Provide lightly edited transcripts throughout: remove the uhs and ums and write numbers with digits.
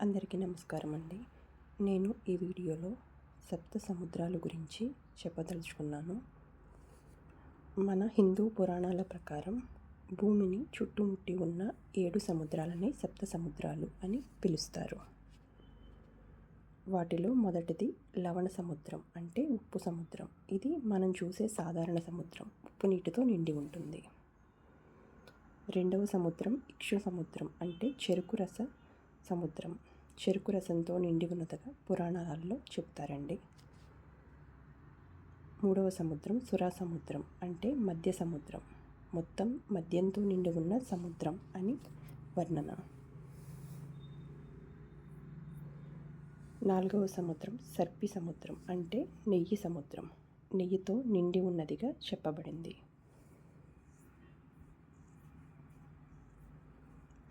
అందరికీ నమస్కారం అండి. నేను ఈ వీడియోలో సప్త సముద్రాల గురించి చెప్పదలుచుకున్నాను. మన హిందూ పురాణాల ప్రకారం భూమిని చుట్టుముట్టి ఉన్న 7 సముద్రాలని సప్త సముద్రాలు అని పిలుస్తారు. వాటిలో మొదటిది లవణ సముద్రం అంటే ఉప్పు సముద్రం. ఇది మనం చూసే సాధారణ సముద్రం, ఉప్పు నీటితో నిండి ఉంటుంది. రెండవ సముద్రం ఇక్షు సముద్రం అంటే చెరుకు రస సముద్రం. చెరుకు రసంతో నిండి ఉన్నదిగా పురాణాలలో చెప్తారండి. మూడవ సముద్రం సురా సముద్రం అంటే మధ్య సముద్రం, మొత్తం మద్యంతో నిండి ఉన్న సముద్రం అని వర్ణన. నాలుగవ సముద్రం సర్పి సముద్రం అంటే నెయ్యి సముద్రం, నెయ్యితో నిండి ఉన్నదిగా చెప్పబడింది.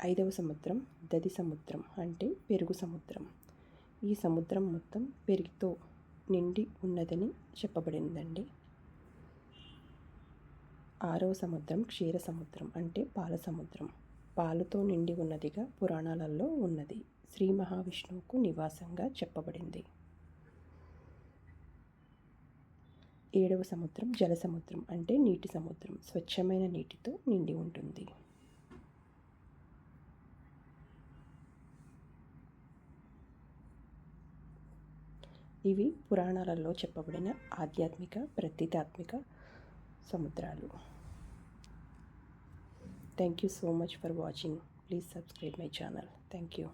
ఐదవ సముద్రం దది సముద్రం అంటే పెరుగు సముద్రం. ఈ సముద్రం మొత్తం పెరుగుతో నిండి ఉన్నదని చెప్పబడిందండి. ఆరవ సముద్రం క్షీర సముద్రం అంటే పాల సముద్రం, పాలుతో నిండి ఉన్నదిగా పురాణాలలో ఉన్నది. శ్రీ మహావిష్ణువుకు నివాసంగా చెప్పబడింది. ఏడవ సముద్రం జల సముద్రం అంటే నీటి సముద్రం, స్వచ్ఛమైన నీటితో నిండి ఉంటుంది. ఇవి పురాణాలలో చెప్పబడిన ఆధ్యాత్మిక ప్రతీకాత్మిక సముద్రాలు. Thank you so much for watching. Please subscribe my channel. Thank you.